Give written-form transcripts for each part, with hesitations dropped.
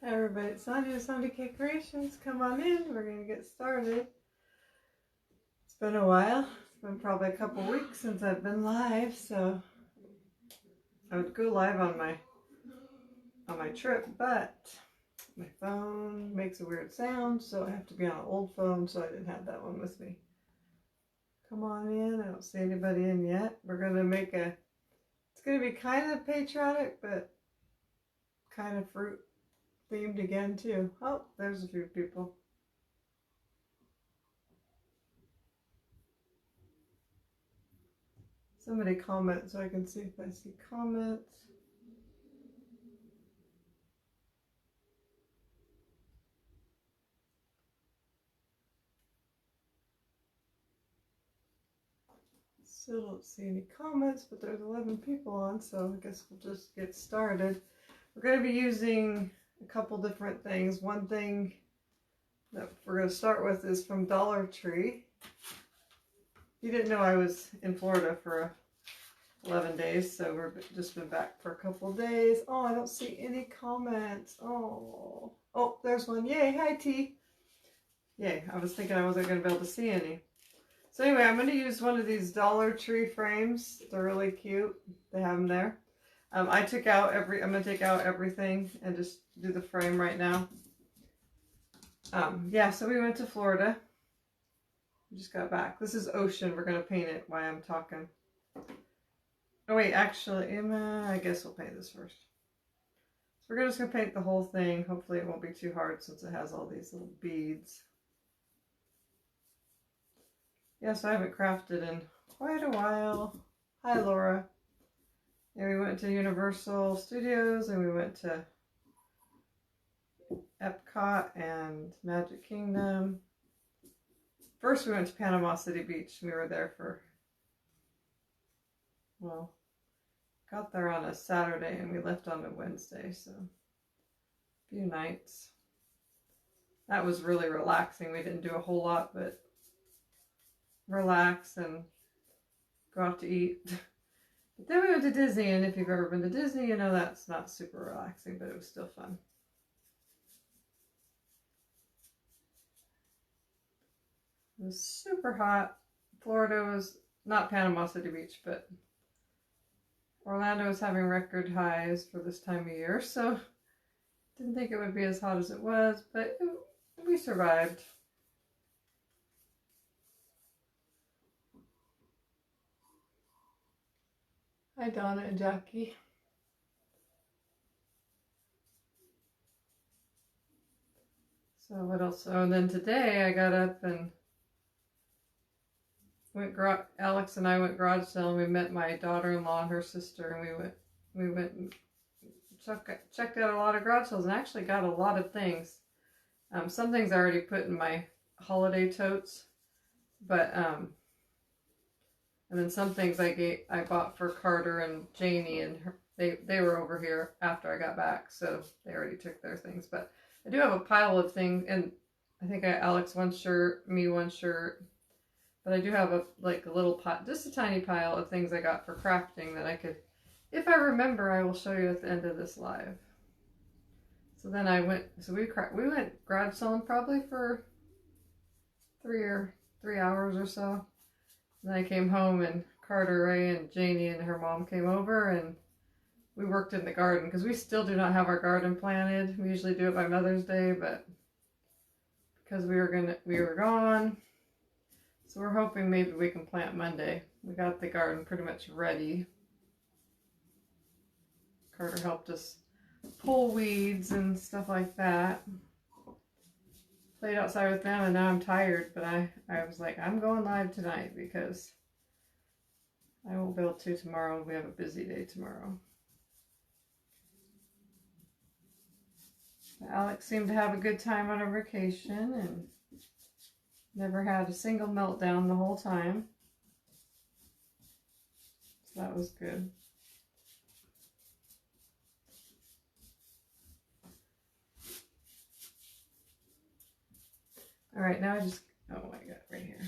Hi everybody, it's Sonia, Sunday Cake Creations. Come on in, we're going to get started. It's been a while. It's been probably a couple weeks since I've been live, so I would go live on my trip, but my phone makes a weird sound, so I have to be on an old phone, so I didn't have that one with me. Come on in. I don't see anybody in yet. We're going to make it's going to be kind of patriotic, but kind of fruit themed again too. Oh, there's a few people. Somebody comment so I can see if I see comments. Still don't see any comments, but there's 11 people on, so I guess we'll just get started. We're going to be using a couple different things. One thing that we're going to start with is from Dollar Tree. You didn't know I was in Florida for 11 days, so we've just been back for a couple days. Oh, I don't see any comments. Oh, there's one. Yay, hi T. Yay, I was thinking I wasn't going to be able to see any. So anyway, I'm going to use one of these Dollar Tree frames. They're really cute. They have them there. I'm going to take out everything and just do the frame right now. Yeah, so we went to Florida. We just got back. This is ocean. We're going to paint it while I'm talking. Oh wait, actually, I guess we'll paint this first. So we're just going to paint the whole thing. Hopefully it won't be too hard since it has all these little beads. Yes, I haven't crafted in quite a while. Hi, Laura. And we went to Universal Studios and we went to Epcot and Magic Kingdom. First, we went to Panama City Beach. We were there for, well, got there on a Saturday and we left on a Wednesday, so a few nights. That was really relaxing. We didn't do a whole lot, but relax and go out to eat. But then we went to Disney, and if you've ever been to Disney, you know that's not super relaxing, but it was still fun. It was super hot. Florida was not Panama City Beach, but Orlando was having record highs for this time of year, so didn't think it would be as hot as it was, but we survived. Hi, Donna and Jackie. So what else? Oh, and then today I got up and Alex and I went garage selling. We met my daughter-in-law and her sister, and we went and checked out a lot of garage sales and actually got a lot of things. Some things I already put in my holiday totes, but and then some things I bought for Carter and Janie, and they were over here after I got back, so they already took their things. But I do have a pile of things, and I think Alex one shirt, me one shirt, but I do have a little pot, just a tiny pile of things I got for crafting that I could, if I remember, I will show you at the end of this live. So then we went garage selling probably for 3 hours or so. Then I came home and Carter, Ray, and Janie and her mom came over and we worked in the garden because we still do not have our garden planted. We usually do it by Mother's Day, but because we were gone, so we're hoping maybe we can plant Monday. We got the garden pretty much ready. Carter helped us pull weeds and stuff like that. Played outside with them, and now I'm tired, but I was like, I'm going live tonight because I won't be able to tomorrow. We have a busy day tomorrow. Alex seemed to have a good time on her vacation and never had a single meltdown the whole time. So that was good. All right, now oh my God, right here.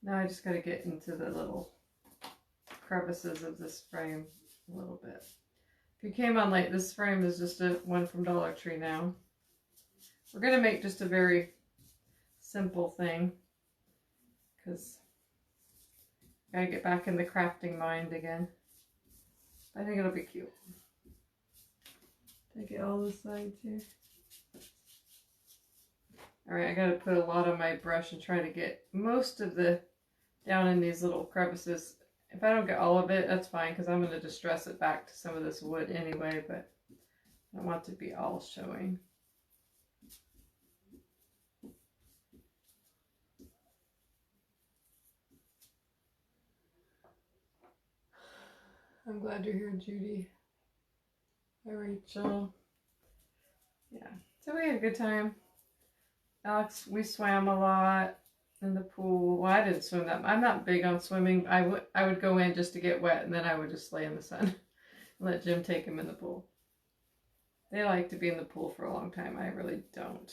Now I just got to get into the little crevices of this frame a little bit. If If you came on late, this frame is just a one from Dollar Tree now. We're going to make just a very simple thing because I gotta get back in the crafting mind again. I think it'll be cute. Take it all the sides here. Alright, I gotta put a lot on my brush and try to get most of the down in these little crevices. If I don't get all of it, that's fine because I'm going to distress it back to some of this wood anyway, but I don't want it to be all showing. I'm glad you're here, Judy. Hi, Rachel. Yeah, so we had a good time. Alex, we swam a lot in the pool. Well, I didn't swim that much. I'm not big on swimming. I would go in just to get wet, and then I would just lay in the sun and let Jim take him in the pool. They like to be in the pool for a long time. I really don't.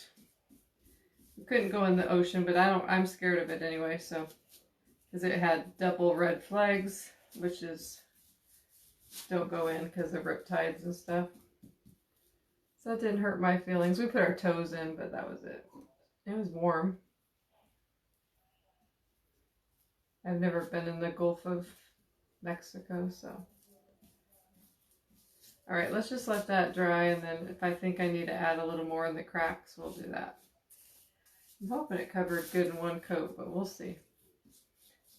We couldn't go in the ocean, but I'm scared of it anyway, so. Because it had double red flags, which is don't go in because of riptides and stuff. So that didn't hurt my feelings. We put our toes in, but that was it. It was warm. I've never been in the Gulf of Mexico, so. Alright, let's just let that dry, and then if I think I need to add a little more in the cracks, we'll do that. I'm hoping it covered good in one coat, but we'll see.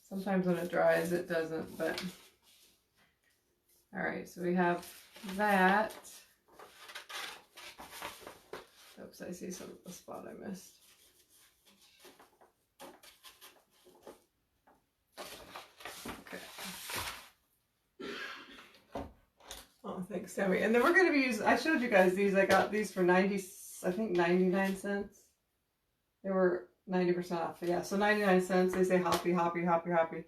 Sometimes when it dries, it doesn't, but. Alright, so we have that. Oops, I see a spot I missed. Oh, thanks, Sammy. And then we're going to be using, I showed you guys these. I got these for 99 cents. They were 90% off. Yeah, so 99 cents. They say hoppy, hoppy, hoppy, hoppy.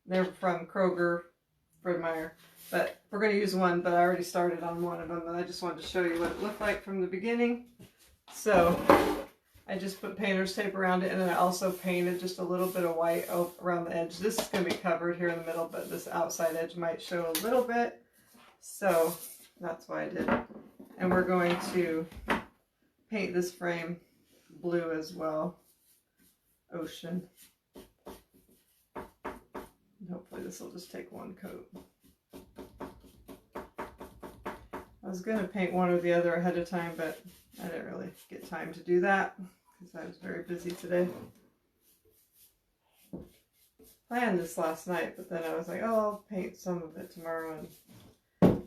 They're from Kroger, Fred Meyer. But we're going to use one, but I already started on one of them. And I just wanted to show you what it looked like from the beginning. So I just put painter's tape around it. And then I also painted just a little bit of white around the edge. This is going to be covered here in the middle, but this outside edge might show a little bit. So that's why I did it. And we're going to paint this frame blue as well. Ocean. And hopefully this will just take one coat. I was going to paint one or the other ahead of time, but I didn't really get time to do that because I was very busy today. Planned this last night, but then I was like, oh, I'll paint some of it tomorrow, and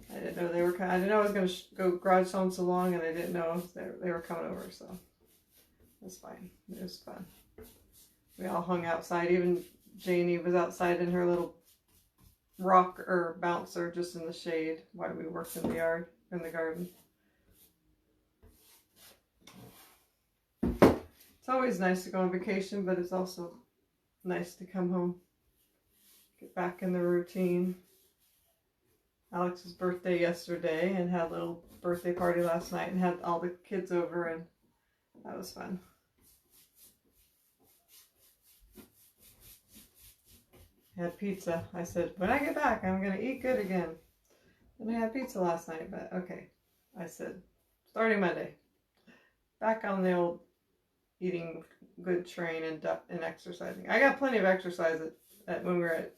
I didn't know they were coming. I didn't know I was going to go garage sale so long, and I didn't know they were coming over, so it was fine. It was fun. We all hung outside. Even Janie was outside in her little rock or bouncer just in the shade while we worked in the yard, in the garden. It's always nice to go on vacation, but it's also nice to come home, get back in the routine. Alex's birthday yesterday, and had a little birthday party last night and had all the kids over, and that was fun. Had pizza. I said, when I get back, I'm going to eat good again. And I had pizza last night, but okay. I said, starting Monday, back on the old eating good train and exercising. I got plenty of exercise when we were at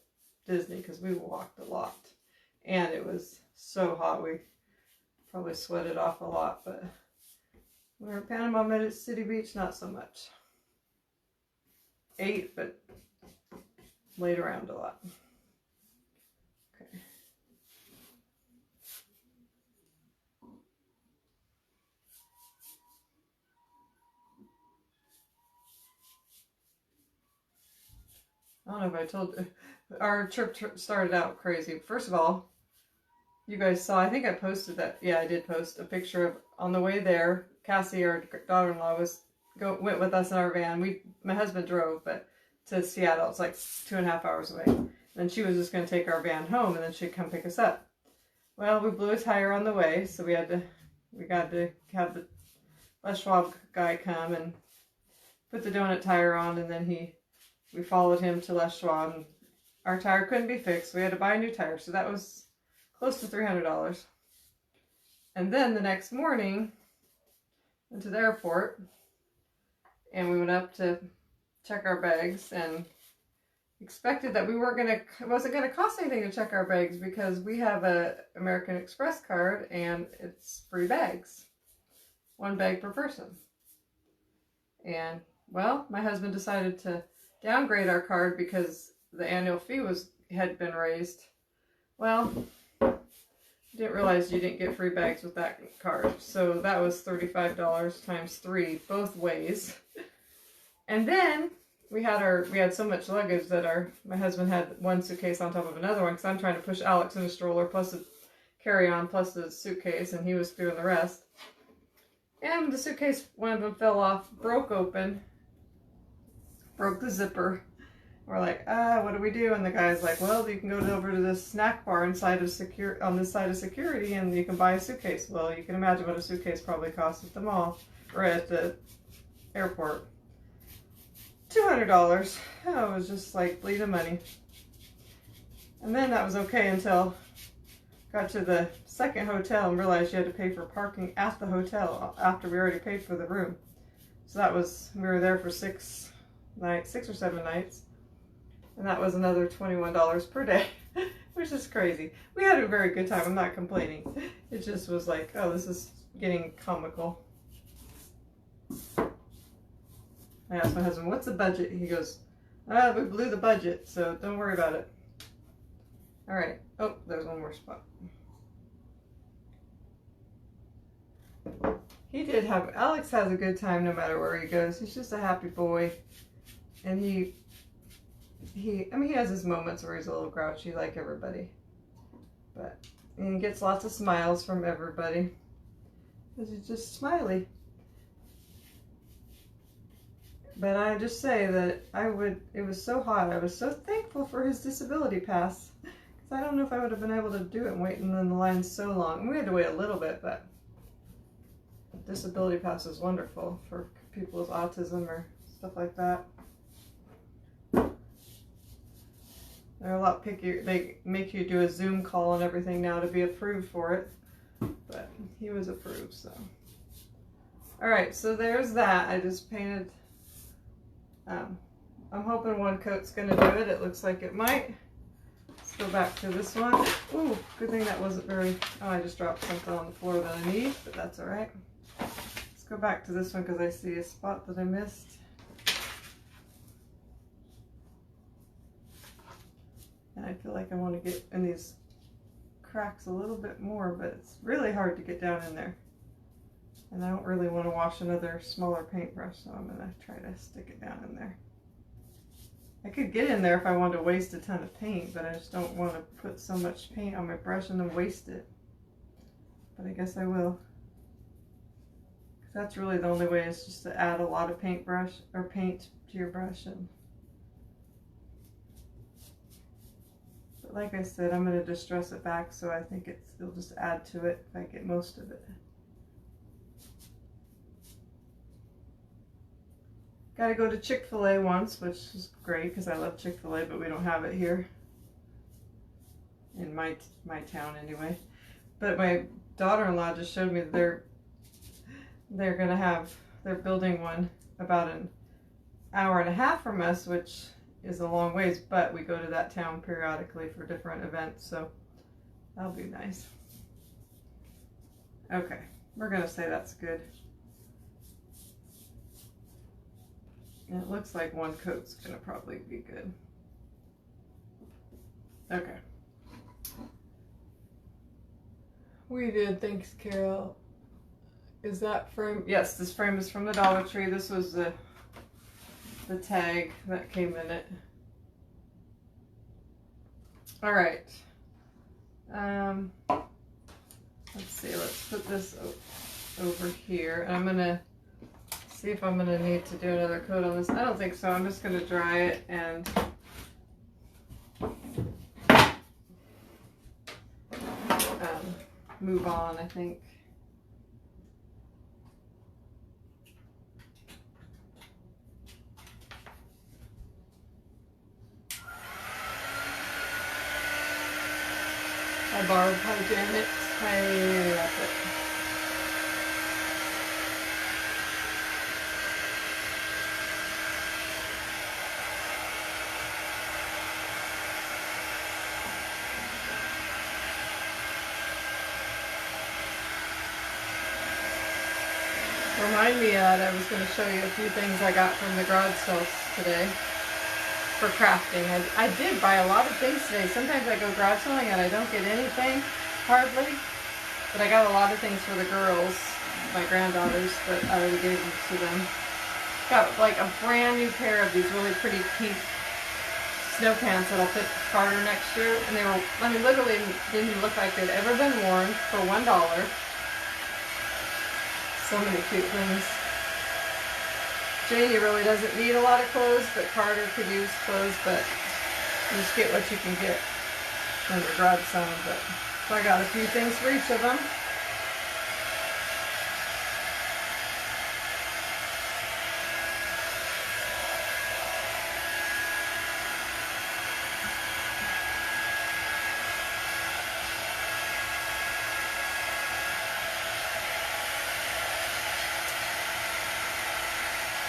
Disney because we walked a lot. And it was so hot, we probably sweated off a lot, but we were in Panama City Beach, not so much. Ate, but laid around a lot. Okay. I don't know if I told you. Our trip started out crazy. First of all, you guys saw, I think I posted that. Yeah, I did post a picture of on the way there. Cassie, our daughter-in-law, went with us in our van. My husband drove, but to Seattle, it's like 2.5 hours away. And then she was just going to take our van home, and then she'd come pick us up. Well, we blew a tire on the way, so we got to have the Les Schwab guy come and put the donut tire on, and then we followed him to Les Schwab. And our tire couldn't be fixed. We had to buy a new tire, so that was close to $300. And then the next morning, went to the airport, and we went up to check our bags, and expected that it wasn't gonna cost anything to check our bags because we have a American Express card and it's free bags, 1 bag per person. And well, my husband decided to downgrade our card because the annual fee had been raised. Well, didn't realize you didn't get free bags with that card, so that was $35 times 3 both ways. And then we had so much luggage that my husband had 1 suitcase on top of another one because I'm trying to push Alex in a stroller plus a carry-on plus the suitcase, and he was doing the rest. And the suitcase, one of them fell off, broke open, broke the zipper. We're like, what do we do? And the guy's like, well, you can go over to this snack bar on this side of security, and you can buy a suitcase. Well, you can imagine what a suitcase probably costs at the mall or at the airport. $200. Oh, it was just like bleeding money. And then that was okay until got to the second hotel and realized you had to pay for parking at the hotel after we already paid for the room. So we were there for 6 or 7 nights. And that was another $21 per day, which is crazy. We had a very good time. I'm not complaining. It just was like, oh, this is getting comical. I asked my husband, what's the budget? He goes, we blew the budget, so don't worry about it. All right. Oh, there's one more spot. Alex has a good time no matter where he goes. He's just a happy boy. And he has his moments where he's a little grouchy like everybody. But he gets lots of smiles from everybody. Because he's just smiley. But I just say that it was so hot. I was so thankful for his disability pass. Because I don't know if I would have been able to do it waiting in the line so long. We had to wait a little bit, but disability pass is wonderful for people with autism or stuff like that. They're a lot pickier. They make you do a Zoom call and everything now to be approved for it. But he was approved, so. Alright, so there's that. I just painted. I'm hoping one coat's going to do it. It looks like it might. Let's go back to this one. Ooh, good thing that wasn't very... Oh, I just dropped something on the floor that I need, but that's alright. Let's go back to this one because I see a spot that I missed. And I feel like I want to get in these cracks a little bit more, but it's really hard to get down in there. And I don't really want to wash another smaller paintbrush, so I'm going to try to stick it down in there. I could get in there if I wanted to waste a ton of paint, but I just don't want to put so much paint on my brush and then waste it. But I guess I will. 'Cause that's really the only way, is just to add a lot of paint to your brush. But like I said, I'm going to distress it back, so I think it'll just add to it if I get most of it. Got to go to Chick-fil-A once, which is great because I love Chick-fil-A, but we don't have it here. In my town anyway. But my daughter-in-law just showed me that they're building one about an hour and a half from us, which is a long ways, but we go to that town periodically for different events, so that'll be nice. Okay, we're going to say that's good. And it looks like one coat's going to probably be good. Okay. We did. Thanks, Carol. Is that frame? Yes, this frame is from the Dollar Tree. This was the tag that came in it. All right. Let's see. Let's put this over here. And I'm going to see if I'm going to need to do another coat on this. I don't think so. I'm just going to dry it and move on, I think. I borrowed Janet. I love it. Remind me that I was going to show you a few things I got from the garage sales today for crafting. I did buy a lot of things today. Sometimes I go garage selling and I don't get anything, hardly. But I got a lot of things for the girls, my granddaughters, that I already gave them to them. Got like a brand new pair of these really pretty pink snow pants that'll fit Carter next year. And they were, I mean, literally didn't look like they'd ever been worn for $1. So many cute things. Janie really doesn't need a lot of clothes, but Carter could use clothes, but you just get what you can get when you're garage selling. But so I got a few things for each of them.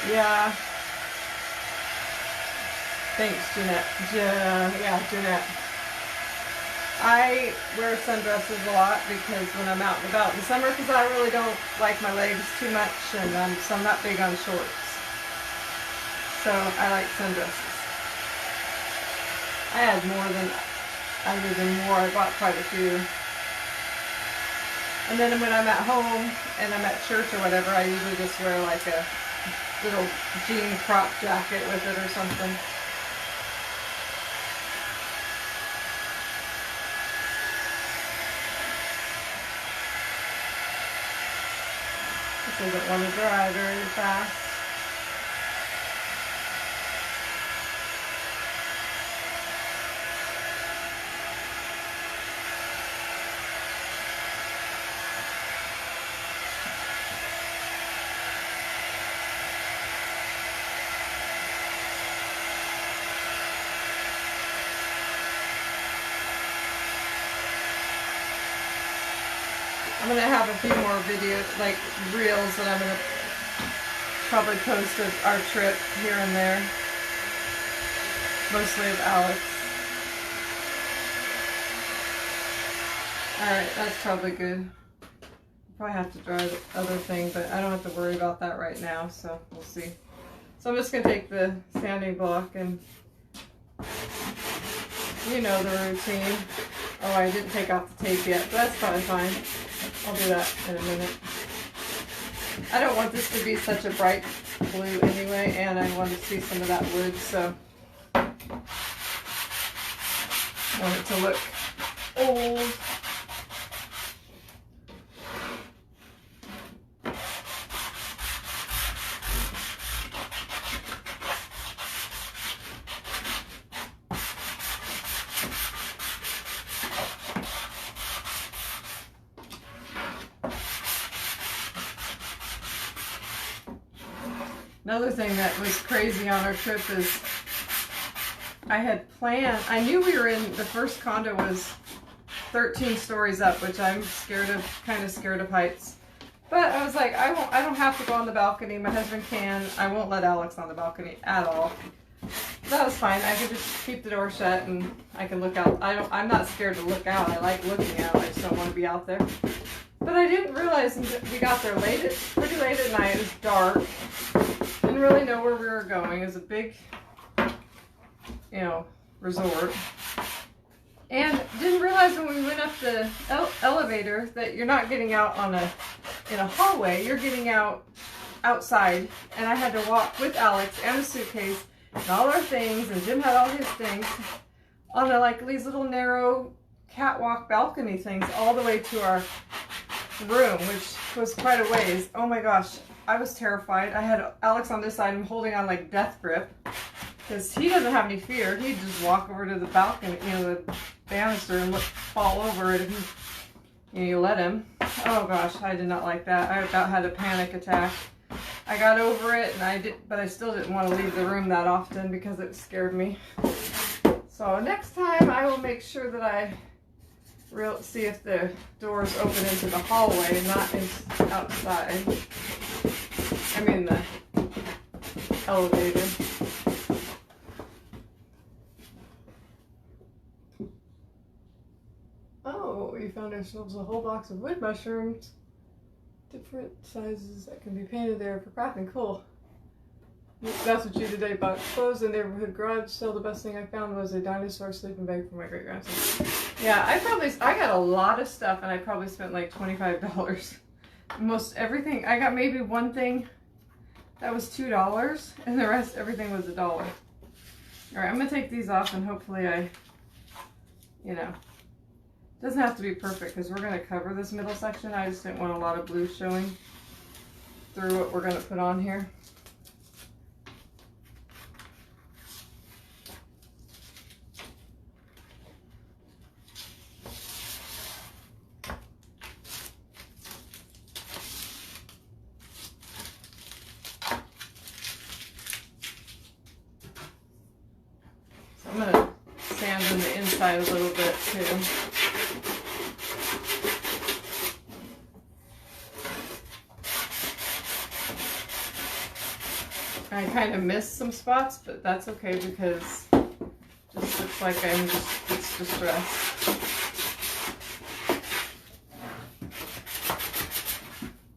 Yeah. Thanks, Jeanette. Yeah, Jeanette. I wear sundresses a lot because when I'm out and about in the summer, because I really don't like my legs too much, and so I'm not big on shorts. So I like sundresses. I had more than I bought quite a few. And then when I'm at home and I'm at church or whatever, I usually just wear like a little jean crop jacket with it or something. This doesn't want to dry very fast. I'm going to have a few more videos, like reels, that I'm going to probably post of our trip here and there. Mostly of Alex. Alright, that's probably good. Probably have to dry the other thing, but I don't have to worry about that right now, so we'll see. So I'm just going to take the sanding block and, you know the routine. Oh, I didn't take off the tape yet, but that's probably fine. I'll do that in a minute. I don't want this to be such a bright blue anyway, and I want to see some of that wood, so I want it to look old. Another thing that was crazy on our trip is I had planned, I knew we were in, the first condo was 13 stories up, which I'm scared of, kind of scared of heights. But I was like, I don't have to go on the balcony. My husband can. I won't let Alex on the balcony at all. That was fine. I could just keep the door shut and I can look out. I'm not scared to look out. I like looking out. I just don't want to be out there. But I didn't realize until we got there pretty late at night. It was dark. Didn't really know where we were going. It was a big, you know, resort. And didn't realize when we went up the elevator that you're not getting out in a hallway. You're getting out outside. And I had to walk with Alex and a suitcase and all our things, and Jim had all his things on like these little narrow catwalk balcony things all the way to our room, which was quite a ways. Oh my gosh, I was terrified. I had Alex on this side and holding on like death grip because he doesn't have any fear. He'd just walk over to the balcony, you know, the banister, and fall over it if you let him. Oh gosh, I did not like that. I about had a panic attack. I got over it, and but I still didn't want to leave the room that often because it scared me. So next time I will make sure that I see if the doors open into the hallway, not outside. I mean the elevator. Oh, we found ourselves a whole box of wood mushrooms. different sizes that can be painted there for crafting. Cool. That's what you today bought. Closed the neighborhood garage sale. The best thing I found was a dinosaur sleeping bag for my great grandson. Yeah, I got a lot of stuff and I probably spent like $25. Most everything, I got maybe one thing that was $2 and the rest, everything was $1. All right, I'm gonna take these off and hopefully you know, it doesn't have to be perfect because we're gonna cover this middle section. I just didn't want a lot of blue showing through what we're gonna put on here. I'm going to sand in the inside a little bit too. I kind of missed some spots, but that's okay because it just looks like it's distressed.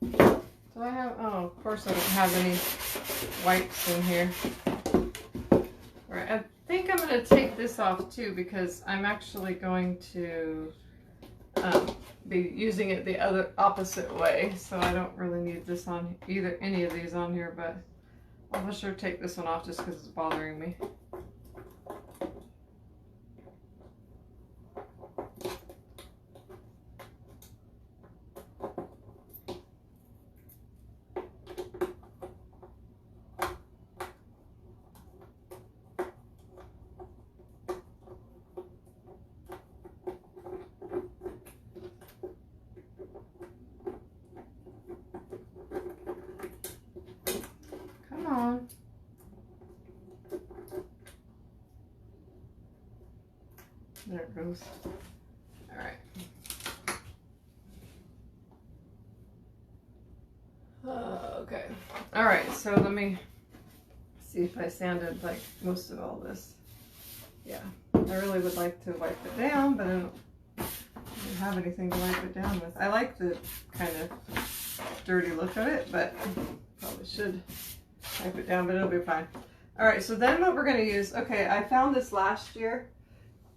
Do I have, oh, of course I don't have any wipes in here. All right, I think I'm going to take this off too because I'm actually going to be using it the opposite way, so I don't really need this on any of these on here, but I'll for sure take this one off just because it's bothering me. There it goes. All right. Okay. All right. So let me see if I sanded like most of all this. Yeah. I really would like to wipe it down, but I don't have anything to wipe it down with. I like the kind of dirty look of it, but probably should wipe it down, but it'll be fine. All right. So then what we're going to use, okay, I found this last year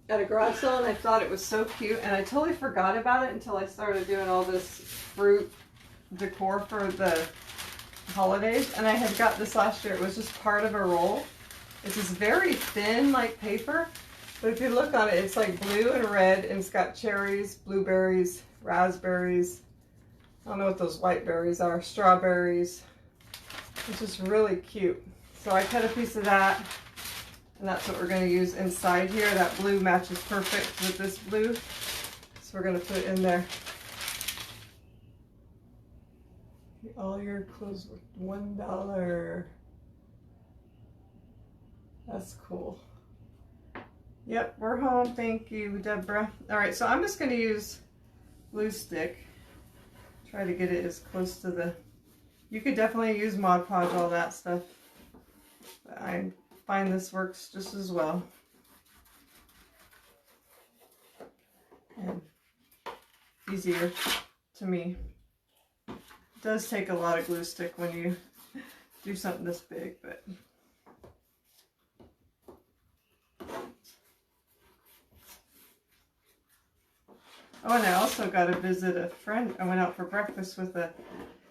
at a garage sale and I thought it was so cute and I totally forgot about it until I started doing all this fruit decor for the holidays, and I had got this last year. It was just part of a roll. It's this very thin like paper, but if you look on it, it's like blue and red and it's got cherries, blueberries, raspberries, I don't know what those white berries are, strawberries. It's just really cute. So I cut a piece of that. And that's what we're going to use inside here. That blue matches perfect with this blue. So we're going to put it in there. All your clothes worth $1. That's cool. Yep, we're home. Thank you, Deborah. All right, so I'm just going to use glue stick. Try to get it as close to the... You could definitely use Mod Podge, all that stuff. But I find this works just as well. And easier to me. It does take a lot of glue stick when you do something this big, but oh, and I also got to visit a friend. I went out for breakfast with a,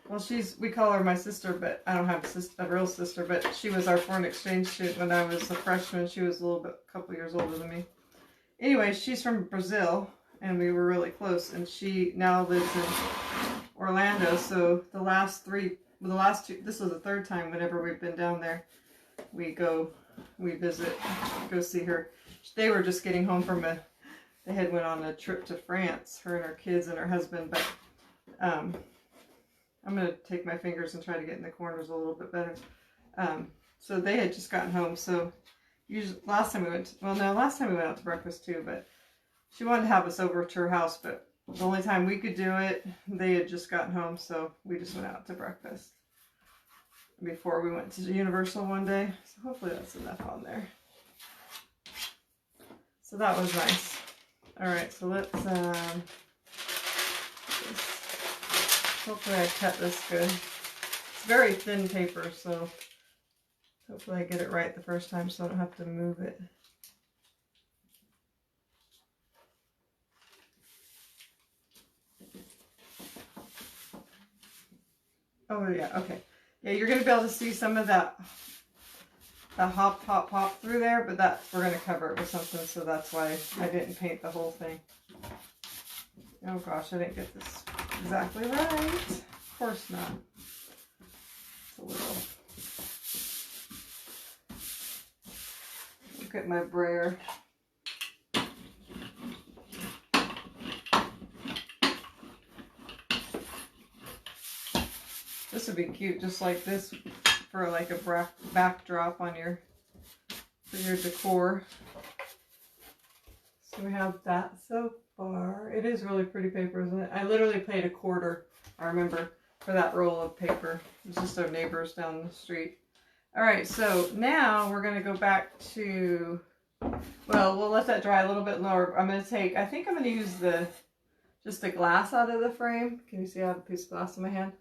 well, we call her my sister, but I don't have a real sister, but she was our foreign exchange student when I was a freshman. She was a couple years older than me. Anyway, she's from Brazil, and we were really close, and she now lives in Orlando. So this was the third time whenever we've been down there, we visit, go see her. They were just getting home from they had went on a trip to France, her and her kids and her husband, but I'm going to take my fingers and try to get in the corners a little bit better. So they had just gotten home. So usually last time we went out to breakfast too, but she wanted to have us over to her house, but the only time we could do it, they had just gotten home. So we just went out to breakfast before we went to Universal one day. So hopefully that's enough on there. So that was nice. All right, so let's Hopefully I cut this good. It's very thin paper, so hopefully I get it right the first time so I don't have to move it. Oh yeah, okay. Yeah, you're going to be able to see some of that hop through there, but we're going to cover it with something, so that's why I didn't paint the whole thing. Oh gosh, I didn't get this exactly right. Of course not. It's a little. Look at my brayer. This would be cute, just like this, for like a backdrop on for your decor. So we have that so far. It is really pretty paper, isn't it? I literally paid $1/4, I remember, for that roll of paper. It's just our neighbors down the street. All right, so now we're going to go back to, well, we'll let that dry a little bit lower. I'm going to take, I think I'm going to use just the glass out of the frame. Can you see I have a piece of glass in my hand?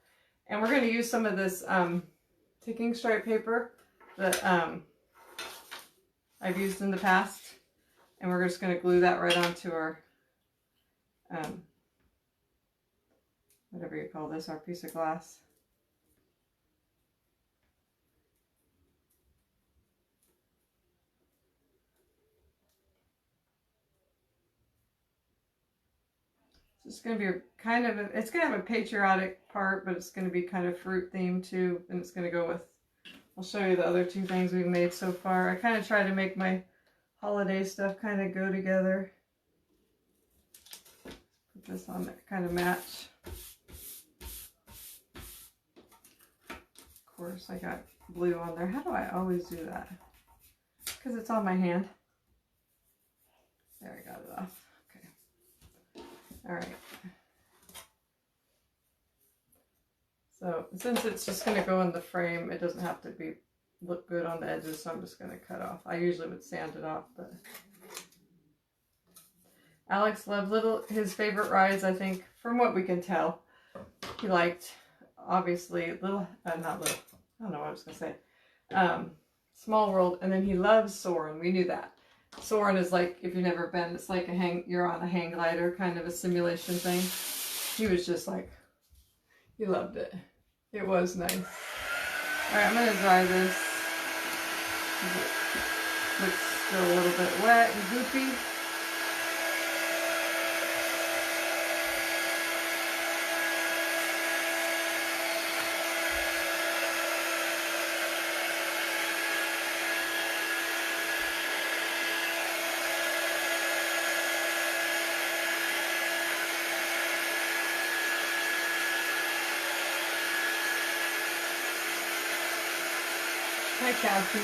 And we're going to use some of this ticking stripe paper that I've used in the past. And we're just going to glue that right onto our, whatever you call this, our piece of glass. It's going to be it's going to have a patriotic part, but it's going to be kind of fruit themed too. And it's going to go with, I'll show you the other two things we've made so far. I kind of try to make my holiday stuff kind of go together. Put this on that kind of match. Of course, I got blue on there. How do I always do that? Because it's on my hand. There, I got it off. All right. So since it's just going to go in the frame, it doesn't have to look good on the edges, so I'm just going to cut off. I usually would sand it off, but Alex loved his favorite rides, I think, from what we can tell. He liked, obviously, not little, I don't know what I was going to say, Small World, and then he loves Soarin'. We knew that. Soarin' is like, if you've never been, it's like you're on a hang glider, kind of a simulation thing. He was just like, he loved it. It was nice. Alright, I'm going to dry this. It looks still a little bit wet and goopy. Hi, Cassie.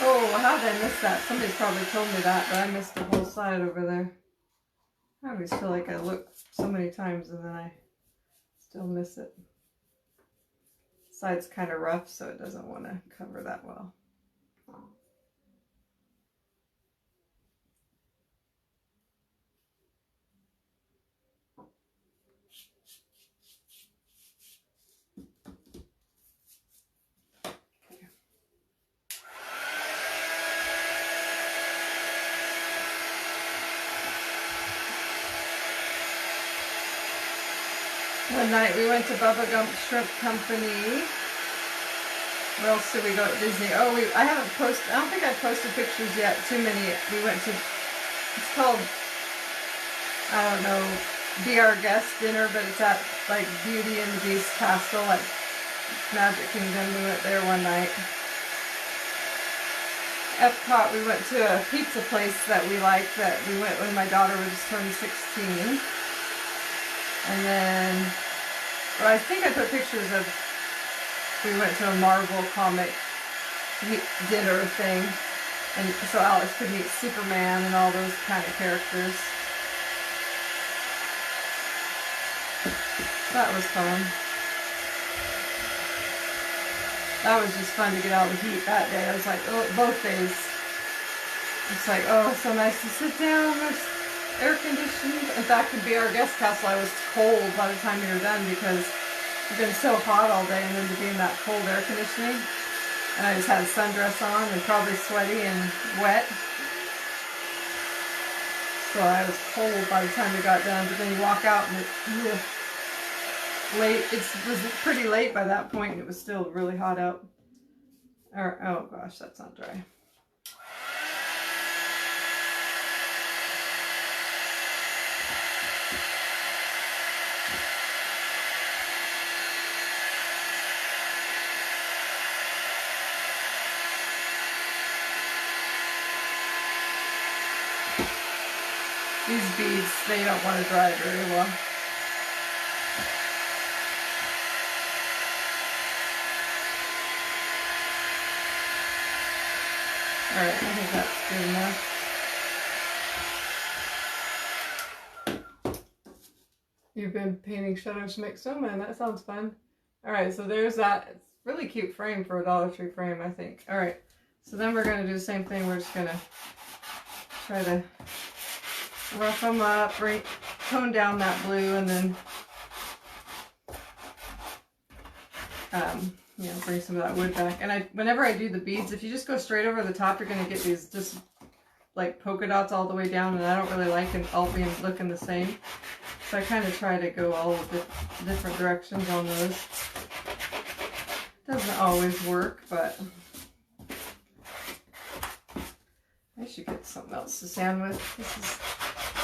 Oh, how did I miss that? Somebody's probably told me that, but I missed the whole side over there. I always feel like I look so many times and then I still miss it. The side's kind of rough, so it doesn't want to cover that well. One night we went to Bubba Gump Shrimp Company. Where else did we go at Disney? Oh, I haven't posted, I don't think I've posted pictures yet, too many. We went to, it's called, I don't know, Be Our Guest Dinner, but it's at like Beauty and the Beast Castle at Magic Kingdom. We went there one night. Epcot, we went to a pizza place that we liked, that we went when my daughter was just turned 16. And then, well, I think I put pictures of, we went to a Marvel comic dinner thing, and so Alex could meet Superman and all those kind of characters. That was fun. That was just fun to get out of the heat that day. I was like, oh, both days. It's like, oh, it's so nice to sit down. air conditioned. In fact, it'd be our guest castle. I was cold by the time we were done because it's been so hot all day, and then to be in that cold air conditioning. And I just had a sundress on and probably sweaty and wet. So I was cold by the time we got done, but then you walk out and it was pretty late by that point, and it was still really hot out. Or, oh gosh, that's not dry. These beads, they don't want to dry very well. Alright, I think that's good enough. You've been painting shutters mixed them, and that sounds fun. Alright, so there's that. It's a really cute frame for a Dollar Tree frame, I think. Alright, so then we're going to do the same thing. We're just going to try to rough them up, tone down that blue, and then you know, bring some of that wood back. And whenever I do the beads, if you just go straight over the top, you're going to get these just like polka dots all the way down, and I don't really like them all being looking the same. So I kind of try to go all the different directions on those. Doesn't always work, but I should get something else to sand with. This is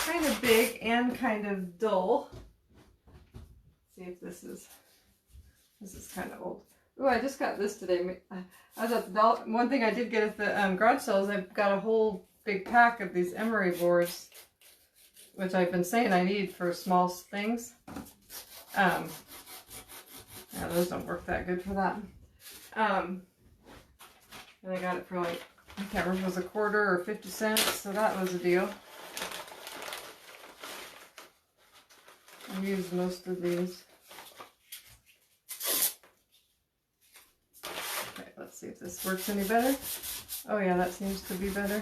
kind of big and kind of dull. Let's see if this is kind of old. Ooh, I just got this today. I was at the dollar. One thing I did get at the garage sale is I've got a whole big pack of these emery boards, which I've been saying I need for small things. Yeah, those don't work that good for that. And I got it for like, I can't remember if it was $1 or 50 cents, so that was a deal. I used most of these. Okay, let's see if this works any better. Oh yeah, that seems to be better.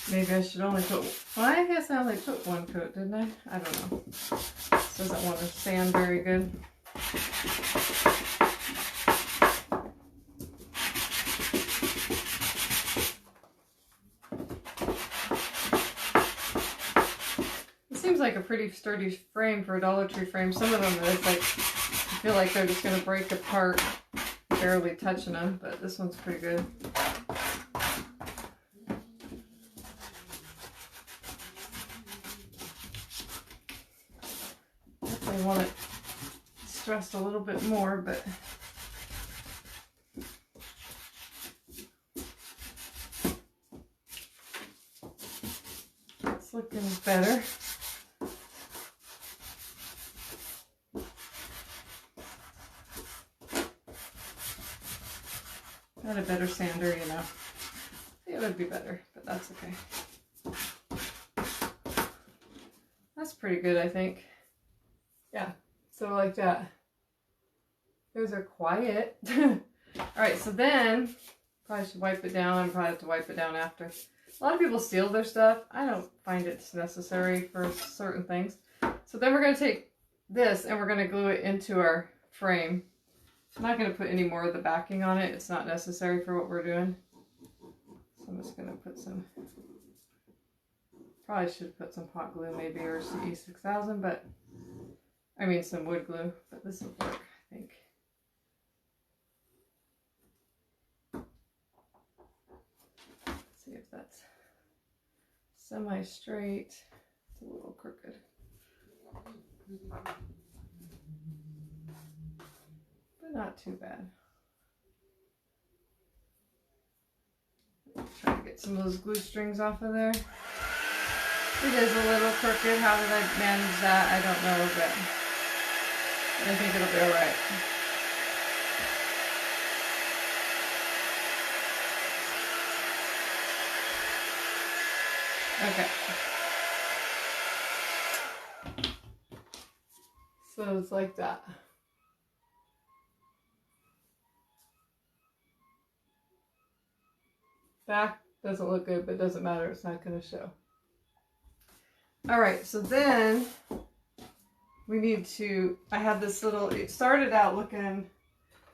Maybe I should only put, well, I guess I only put one coat, didn't I? I don't know. This doesn't want to sand very good. It seems like a pretty sturdy frame for a Dollar Tree frame. Some of them, it's like, I feel like they're just going to break apart, barely touching them, but this one's pretty good. I want it stressed a little bit more, but it's looking better. Got a better sander, you know. It would be better, but that's okay. That's pretty good, I think. Yeah, so like that. Those are quiet. Alright, so then, probably should wipe it down. I probably have to wipe it down after. A lot of people steal their stuff. I don't find it's necessary for certain things. So then we're going to take this and we're going to glue it into our frame. I'm not going to put any more of the backing on it. It's not necessary for what we're doing. So I'm just going to put some, probably should put some hot glue maybe, or CE6000, but I mean some wood glue, but this will work, I think. Let's see if that's semi-straight. It's a little crooked. But not too bad. get some of those glue strings off of there. It is a little crooked. How did I manage that? I don't know, but I think it'll be alright. Okay. So it's like that. Back doesn't look good, but it doesn't matter. It's not going to show. All right, so then we need to, I have this little, it started out looking,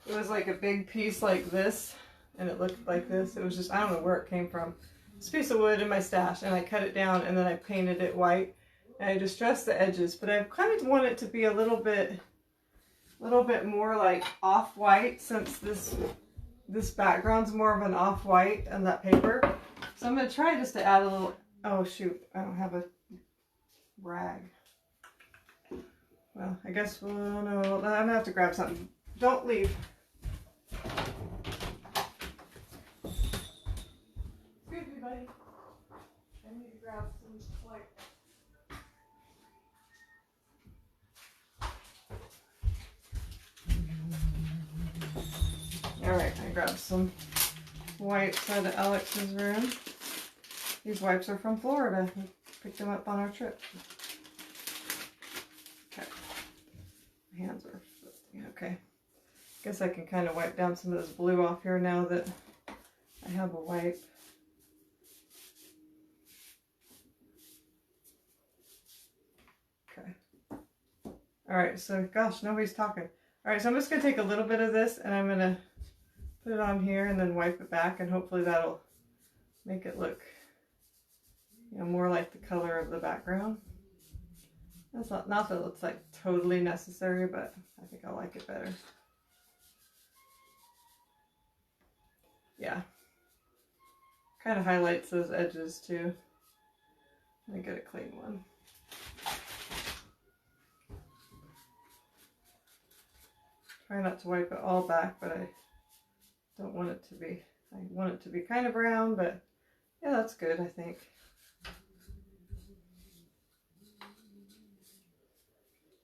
it was like a big piece like this, and it looked like this. It was just, I don't know where it came from. This piece of wood in my stash, and I cut it down, and then I painted it white, and I distressed the edges, but I kind of want it to be a little bit more like off-white, since this background's more of an off-white on that paper. So I'm going to try just to add a little, oh shoot, I don't have a rag. Well, I guess, well, no, I'm going to have to grab something. Don't leave. Excuse me, buddy. I need to grab some white. Alright, I grabbed some wipes out of Alex's room. These wipes are from Florida. We picked them up on our trip. Okay. My hands are filthy. Okay. Guess I can kind of wipe down some of this blue off here now that I have a wipe. Okay. Alright, so gosh, nobody's talking. Alright, so I'm just going to take a little bit of this and I'm going to put it on here and then wipe it back, and hopefully that'll make it look, you know, more like the color of the background. That's not that it's like totally necessary, but I think I like it better. Yeah. Kind of highlights those edges too. Let me get a clean one. Try not to wipe it all back, but I don't want it to be, I want it to be kind of brown, but yeah, that's good, I think.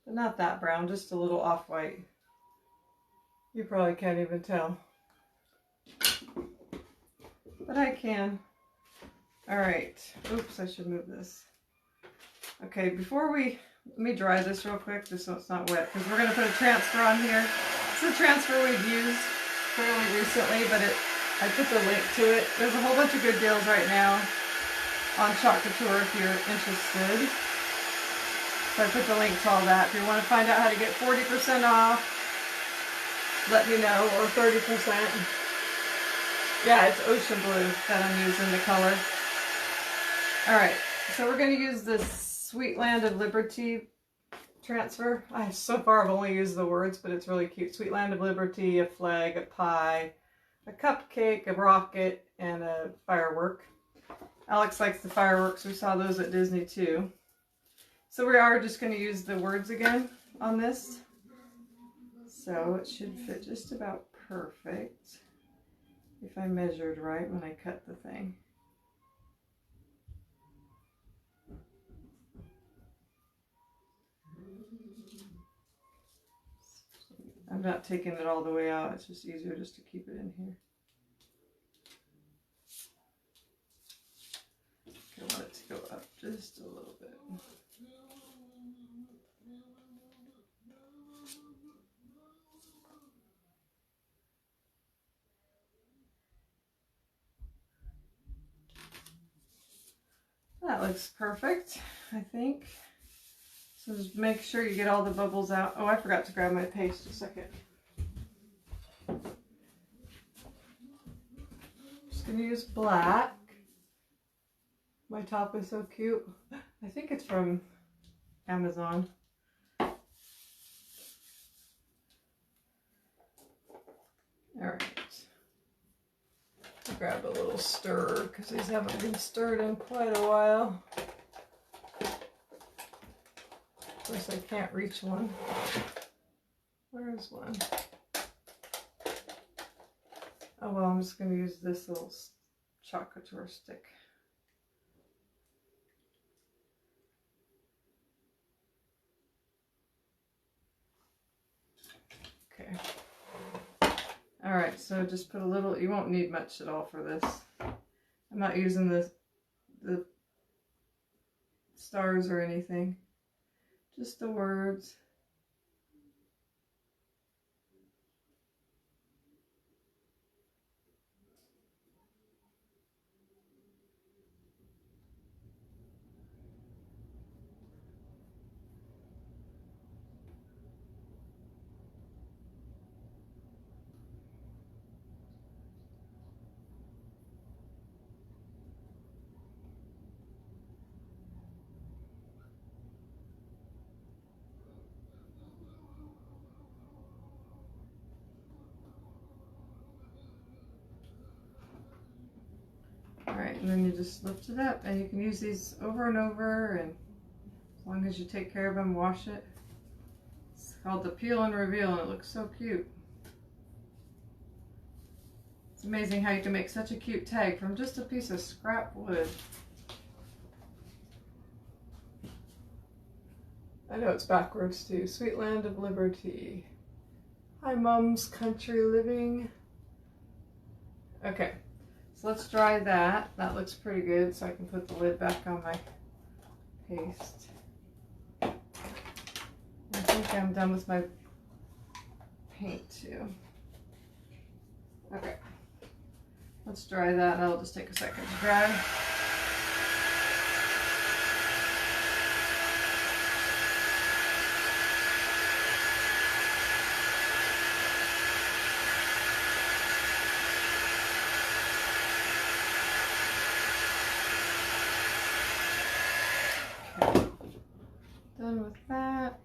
But not that brown, just a little off-white. You probably can't even tell. But I can. Alright. Oops, I should move this. Okay, let me dry this real quick just so it's not wet, because we're going to put a transfer on here. It's a transfer we've used fairly recently, but I put the link to it. There's a whole bunch of good deals right now on Chalk Couture if you're interested. So I put the link to all that. If you want to find out how to get 40% off, let me know, or 30%. Yeah, it's ocean blue that I'm using the color. Alright, so we're going to use this Sweet Land of Liberty transfer. So far I've only used the words, but it's really cute. Sweet Land of Liberty, a flag, a pie, a cupcake, a rocket, and a firework. Alex likes the fireworks. We saw those at Disney too. So we are just going to use the words again on this. So it should fit just about perfect if I measured right when I cut the thing. I'm not taking it all the way out. It's just easier just to keep it in here. I want it to go up just a little bit. That looks perfect, I think. So just make sure you get all the bubbles out. Oh, I forgot to grab my paste a second. Just gonna use black. My top is so cute. I think it's from Amazon. Alright. Grab a little stirrer because these haven't been stirred in quite a while. Of course, I can't reach one. Where is one? Oh well, I'm just going to use this little chocolate stick. Okay. All right, so just put a little, you won't need much at all for this. I'm not using the stars or anything, just the words. Alright, and then you just lift it up, and you can use these over and over, and as long as you take care of them, wash it. It's called the Peel and Reveal, and it looks so cute. It's amazing how you can make such a cute tag from just a piece of scrap wood. I know it's backwards too. Sweet Land of Liberty. Hi, Mom's Country Living. Okay. So let's dry that. That looks pretty good, so I can put the lid back on my paste. I think I'm done with my paint too. Okay. Let's dry that. That'll just take a second to dry. Done with that.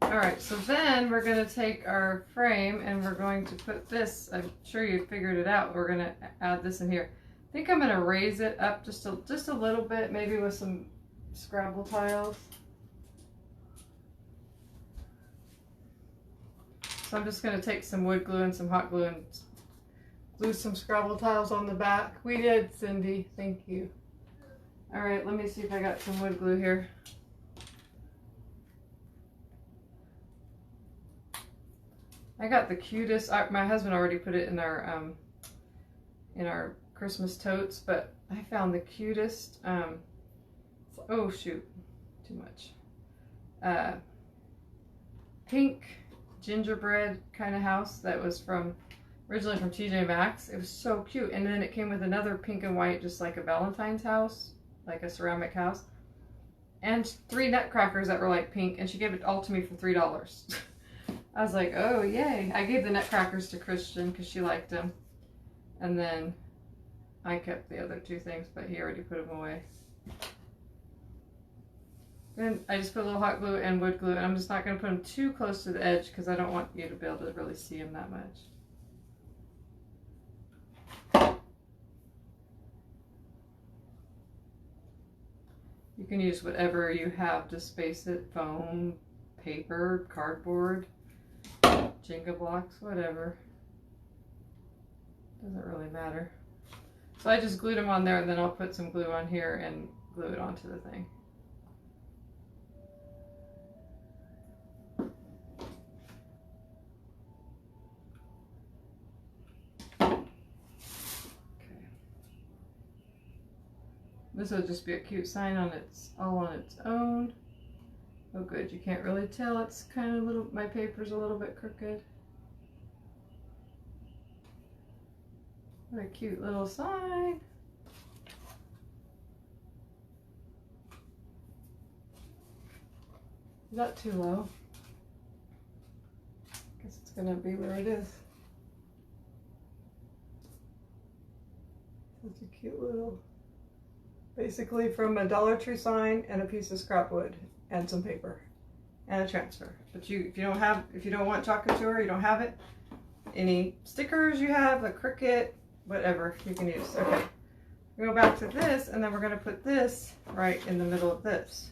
Alright, so then we're going to take our frame and we're going to put this, I'm sure you figured it out, we're going to add this in here. I think I'm going to raise it up just a little bit, maybe with some Scrabble tiles. So I'm just going to take some wood glue and some hot glue and glue some Scrabble tiles on the back. We did, Cindy. Thank you. Alright, let me see if I got some wood glue here. I got the cutest, my husband already put it in our Christmas totes, but I found the cutest, oh shoot, too much, pink gingerbread kind of house that was originally from TJ Maxx. It was so cute, and then it came with another pink and white, just like a Valentine's house, like a ceramic house, and 3 nutcrackers that were like pink, and she gave it all to me for $3. I was like, oh yay. I gave the nutcrackers to Christian because she liked them, and then I kept the other 2 things, but he already put them away. Then I just put a little hot glue and wood glue, and I'm just not going to put them too close to the edge because I don't want you to be able to really see them that much. You can use whatever you have to space it, foam, paper, cardboard, Jenga blocks, whatever. Doesn't really matter. So I just glued them on there, and then I'll put some glue on here and glue it onto the thing. This will just be a cute sign all on its own. Oh good, you can't really tell. It's kind of my paper's a little bit crooked. What a cute little sign. Is that too low? Guess it's gonna be where it is. Such a cute little, basically from a Dollar Tree sign and a piece of scrap wood and some paper and a transfer. But if you don't want chocolate tour, you don't have it, any stickers you have, a Cricut, whatever you can use. Okay, we go back to this, and then we're going to put this right in the middle of this,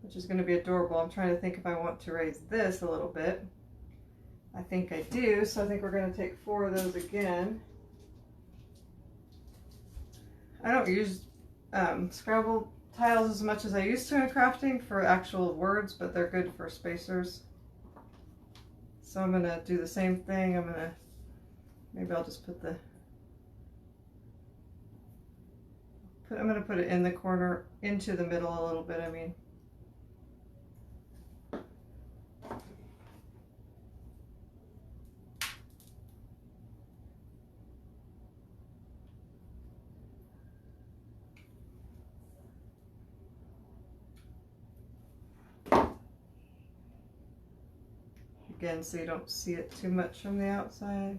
which is going to be adorable. I'm trying to think if I want to raise this a little bit. I think I do, so I think we're going to take 4 of those again. I don't use Scrabble tiles as much as I used to in crafting for actual words, but they're good for spacers. So I'm going to do the same thing. Maybe I'll just put I'm going to put it in the corner, into the middle a little bit, I mean. Again, so you don't see it too much from the outside.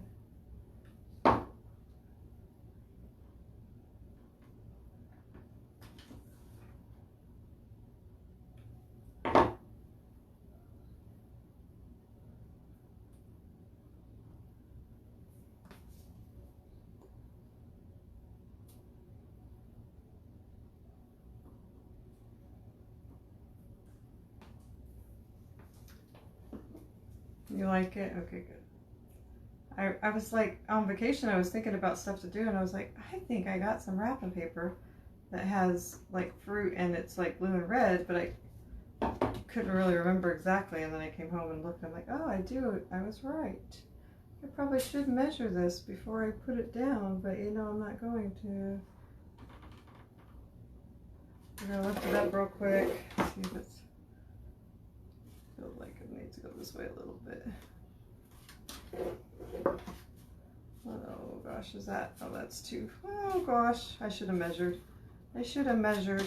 You like it? Okay, good. I was like, on vacation, I was thinking about stuff to do, and I was like, I think I got some wrapping paper that has like fruit and it's like blue and red, but I couldn't really remember exactly, and then I came home and looked, and I'm like, oh, I do, I was right. I probably should measure this before I put it down, but you know, I'm not going to. I'm gonna lift it up real quick, see if it's, feels like it needs to go this way a little bit. Oh gosh, is that, oh that's too, oh gosh, I should have measured. I should have measured.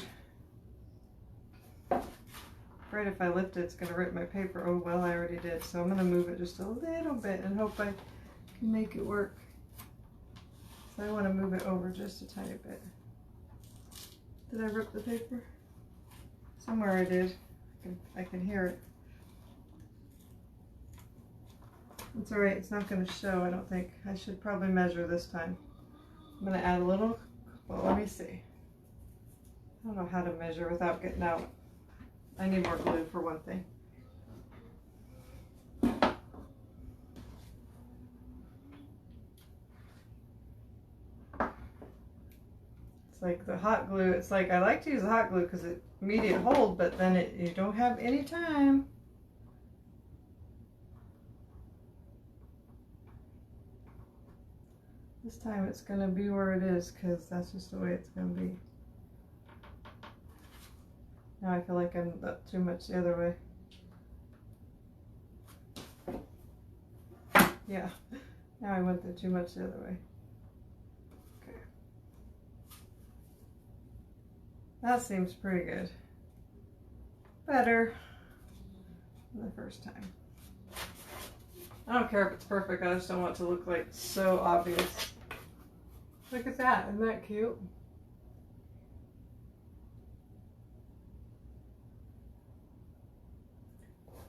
Afraid if I lift it, it's gonna rip my paper. Oh well, I already did, so I'm gonna move it just a little bit and hope I can make it work. So I want to move it over just a tiny bit. Did I rip the paper? Somewhere I did. I can hear it. It's alright, it's not going to show, I don't think. I should probably measure this time. I'm going to add a little, well, let me see. I don't know how to measure without getting out. I need more glue for one thing. It's like the hot glue, it's like I like to use the hot glue because it's immediate hold, but then you don't have any time. This time it's going to be where it is because that's just the way it's going to be. Now I feel like I'm up too much the other way. Yeah, now I went there too much the other way. Okay. That seems pretty good. Better than the first time. I don't care if it's perfect, I just don't want it to look like so obvious. Look at that, isn't that cute?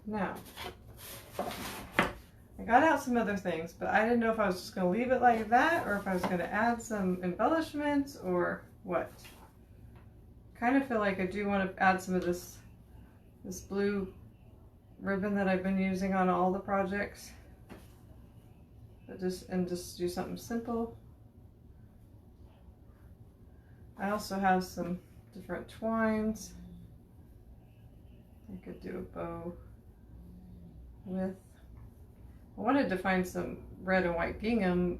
Now, I got out some other things, but I didn't know if I was just going to leave it like that or if I was going to add some embellishments or what. Kind of feel like I do want to add some of this blue ribbon that I've been using on all the projects. But just do something simple. I also have some different twines I could do a bow with. I wanted to find some red and white gingham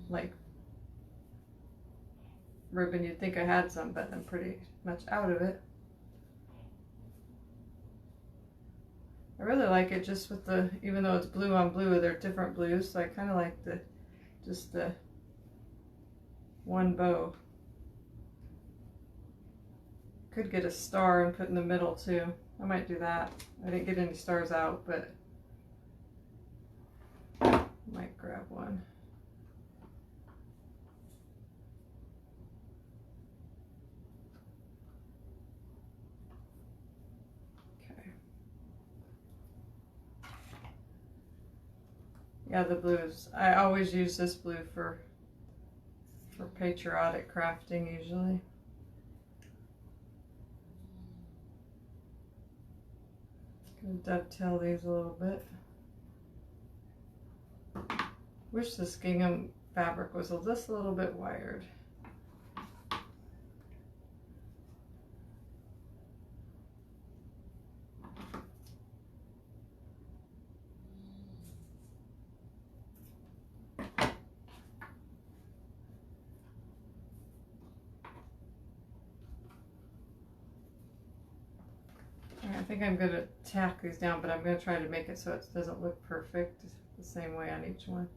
like ribbon. You'd think I had some, but I'm pretty much out of it. I really like it just with the, even though it's blue on blue, they're different blues, so I kind of like just the one bow. Could get a star and put in the middle too. I might do that. I didn't get any stars out, but I might grab one. Okay. Yeah, the blues. I always use this blue for patriotic crafting usually. Gonna dovetail these a little bit. Wish this gingham fabric was just a little bit wired. I think I'm going to tack these down, but I'm going to try to make it so it doesn't look perfect the same way on each one.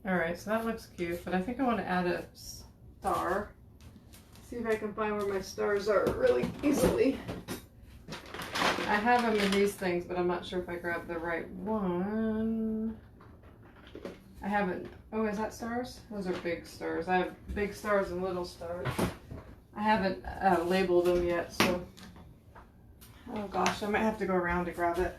Alright, so that looks cute, but I think I want to add a star. See if I can find where my stars are really easily. I have them in these things, but I'm not sure if I grabbed the right one. I haven't. Oh, is that stars? Those are big stars. I have big stars and little stars. I haven't labeled them yet, so. Oh gosh, I might have to go around to grab it.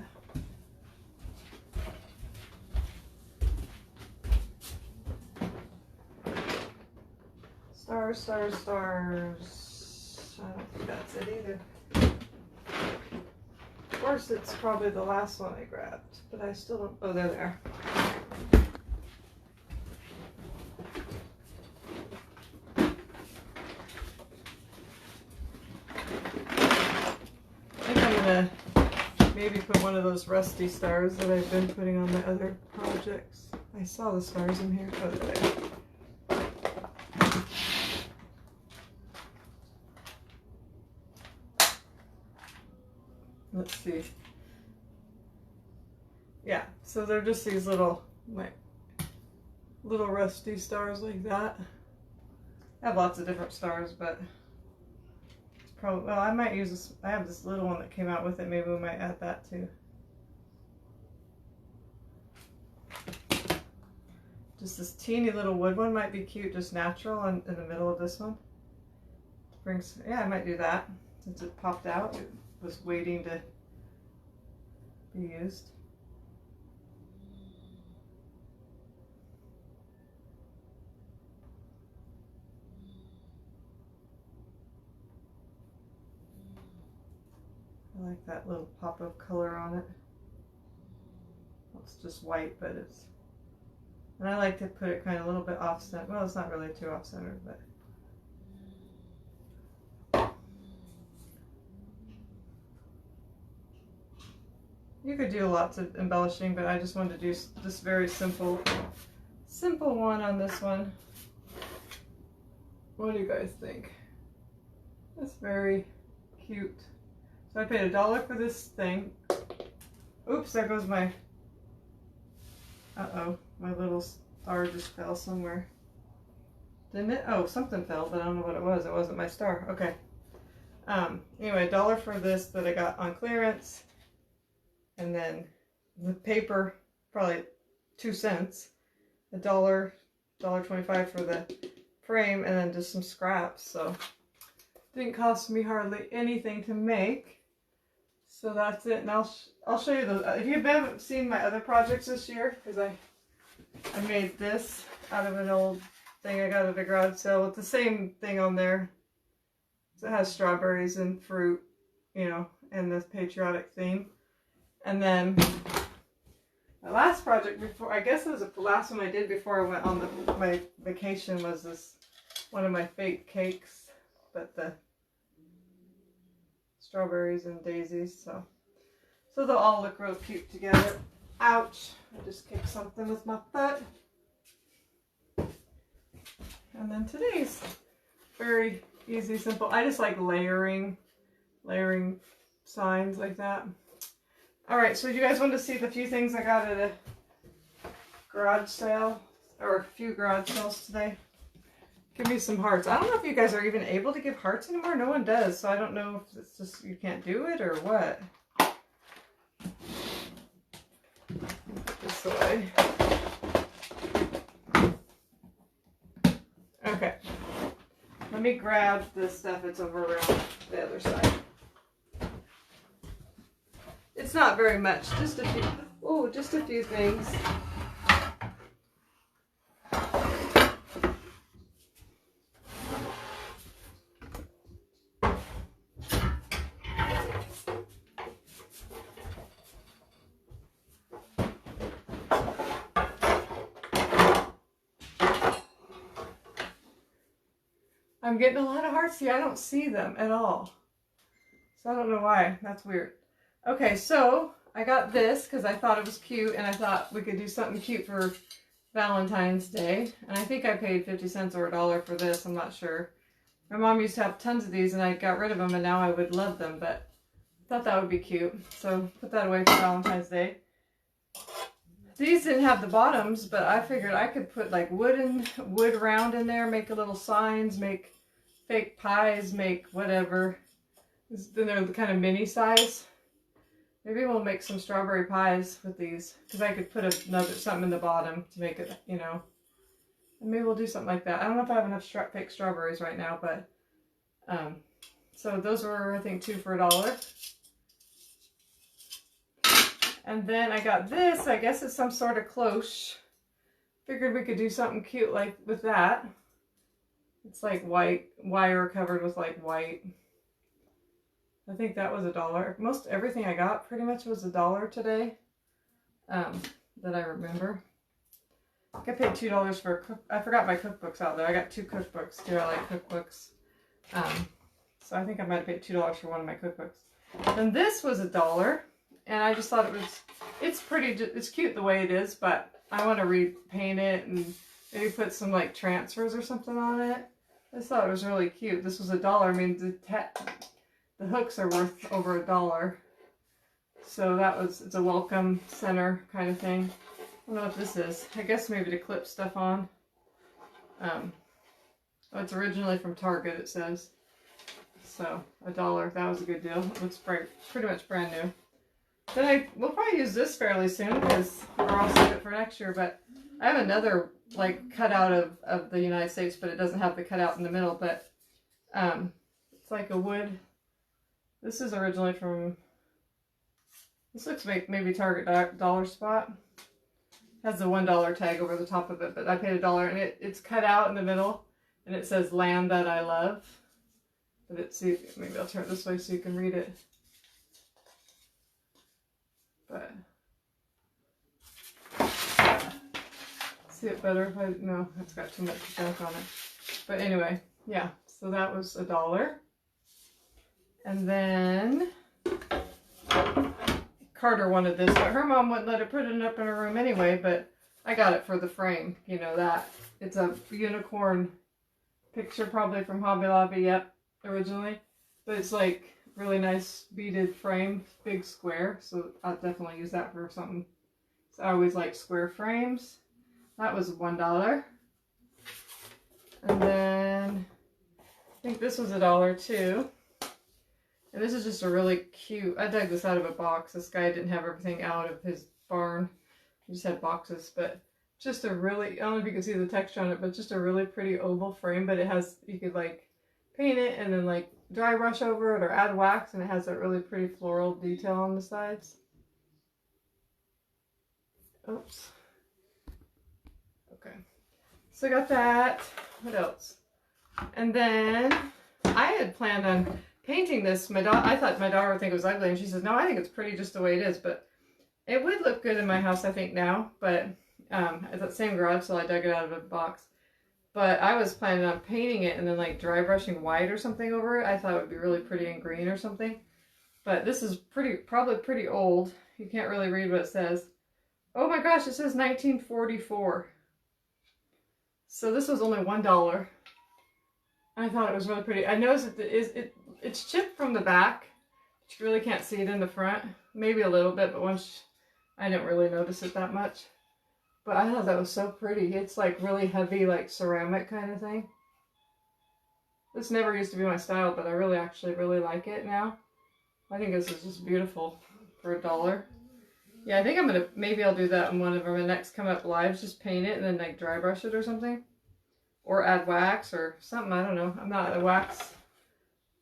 Stars, stars, stars. I don't think that's it either. Of course, it's probably the last one I grabbed, but I still don't. Oh, they're there. I think I'm gonna maybe put one of those rusty stars that I've been putting on my other projects. I saw the stars in here. Oh, they're there. Let's see. Yeah, so they're just these little, like, little rusty stars like that. I have lots of different stars, but it's probably, well, I might use this. I have this little one that came out with it. Maybe we might add that too. Just this teeny little wood one might be cute, just natural in the middle of this one. Brings, yeah, I might do that since it popped out. It was waiting to be used. I like that little pop of color on it. Well, it's just white, but it's, and I like to put it kind of a little bit off center. Well, it's not really too off centered, but you could do lots of embellishing, but I just wanted to do this very simple one on this one. What do you guys think? It's very cute. So I paid $1 for this thing. Oops, there goes my, uh-oh, my little star just fell somewhere. Didn't it? Oh, something fell, but I don't know what it was. It wasn't my star. Okay. Anyway, $1 for this that I got on clearance. And then the paper, probably 2 cents. $1.25 for the frame, and then just some scraps. So didn't cost me hardly anything to make. So that's it, and I'll show you those. If you haven't seen my other projects this year, because I made this out of an old thing I got at a garage sale with the same thing on there. So it has strawberries and fruit, you know, and this patriotic theme. And then my last project before, I guess it was the last one I did before I went on my vacation, was this one of my fake cakes, but the strawberries and daisies. So they'll all look real cute together. Ouch! I just kicked something with my foot. And then today's very easy, simple. I just like layering signs like that. Alright, so you guys want to see the few things I got at a garage sale, or a few garage sales today? Give me some hearts. I don't know if you guys are even able to give hearts anymore. No one does, so I don't know if it's just you can't do it or what. Put this away. Let me grab the stuff that's over around the other side. It's not very much, just a few. Oh, just a few things. I'm getting a lot of hearts here. I don't see them at all. So I don't know why. That's weird. Okay, so I got this because I thought it was cute and I thought we could do something cute for Valentine's Day. And I think I paid 50 cents or $1 for this. I'm not sure. My mom used to have tons of these and I got rid of them and now I would love them. But I thought that would be cute. So put that away for Valentine's Day. These didn't have the bottoms, but I figured I could put like wood round in there, make a little signs, make fake pies, make whatever. Then they're the kind of mini size. Maybe we'll make some strawberry pies with these, because I could put something in the bottom to make it, you know. And maybe we'll do something like that. I don't know if I have enough fake strawberries right now, but so those were, I think, 2 for $1. And then I got this. I guess it's some sort of cloche. Figured we could do something cute like with that. It's like white wire covered with like white. I think that was $1. Most everything I got pretty much was $1 today. That I remember. I think I paid $2 for I forgot my cookbooks out there. I got 2 cookbooks too. I like cookbooks. So I think I might have paid $2 for one of my cookbooks. And this was $1. And I just thought it's cute the way it is, but I want to repaint it and maybe put some like transfers or something on it. I just thought it was really cute. This was $1. I mean, the hooks are worth over $1. So it's a welcome center kind of thing. I don't know what this is. I guess maybe to clip stuff on. Oh, it's originally from Target, it says. So $1. That was a good deal. It looks pretty much brand new. Then we'll probably use this fairly soon because I'll save it for next year. But I have another like cutout of the United States, but it doesn't have the cutout in the middle. But it's like a wood. This is originally from. This looks like maybe Target dollar spot. Has the $1 tag over the top of it, but I paid $1 and it's cut out in the middle, and it says "Land That I Love." But maybe I'll turn it this way so you can read it. But see it better if no, it's got too much junk on it. But anyway, yeah, so that was $1. And then Carter wanted this, but her mom wouldn't let her put it up in her room anyway, but I got it for the frame, you know that. It's a unicorn picture probably from Hobby Lobby, yep, originally. But it's like really nice beaded frame, big square, so I'll definitely use that for something. So I always like square frames. That was $1. And then I think this was $1 too. And this is just a really cute, I dug this out of a box. This guy didn't have everything out of his barn. He just had boxes, but just a really, I don't know if you can see the texture on it, but just a really pretty oval frame. But it has, you could like paint it and then like dry brush over it or add wax, and it has that really pretty floral detail on the sides. Oops. Okay. So I got that. What else? And then I had planned on painting this. I thought my daughter would think it was ugly, and she says, no, I think it's pretty just the way it is, but it would look good in my house, I think, now. But at that same garage sale, I dug it out of a box. But I was planning on painting it and then like dry brushing white or something over it. I thought it would be really pretty and green or something. But this is probably pretty old. You can't really read what it says. Oh my gosh, it says 1944. So this was only $1. I thought it was really pretty. I noticed that it's chipped from the back. But you really can't see it in the front. Maybe a little bit, but I didn't really notice it that much. But I thought that was so pretty. It's like really heavy, like ceramic kind of thing. This never used to be my style, but I actually really like it now. I think this is just beautiful for $1. Yeah, I think maybe I'll do that in one of my next come up lives. Just paint it and then like dry brush it or something. or add wax or something. I don't know. I'm not a wax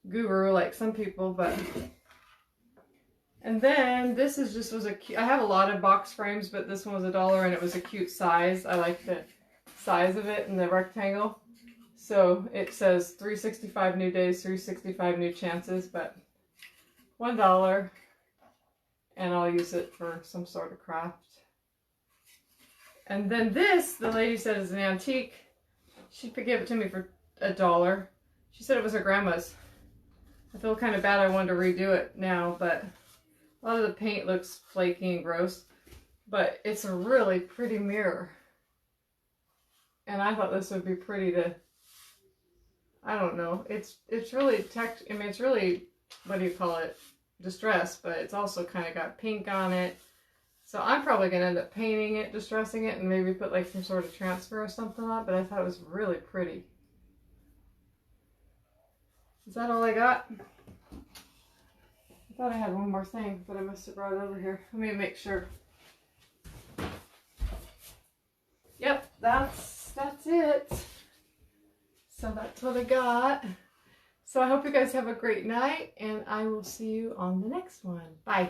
guru like some people, but. And then this is just was a cute, I have a lot of box frames, but this one was $1 and it was a cute size. I like the size of it and the rectangle. So it says 365 new days, 365 new chances, but $1. And I'll use it for some sort of craft. And then this, the lady said is an antique. She gave it to me for $1. She said it was her grandma's. I feel kind of bad I wanted to redo it now, but a lot of the paint looks flaky and gross. But it's a really pretty mirror. And I thought this would be pretty to, I don't know. It's really I mean, it's really, what do you call it? Distressed, but it's also kind of got pink on it. So I'm probably going to end up painting it, distressing it, and maybe put like some sort of transfer or something on it, but I thought it was really pretty. Is that all I got? I thought I had one more thing, but I must have brought it over here. Let me make sure. Yep, that's it. So that's what I got. So I hope you guys have a great night, and I will see you on the next one. Bye.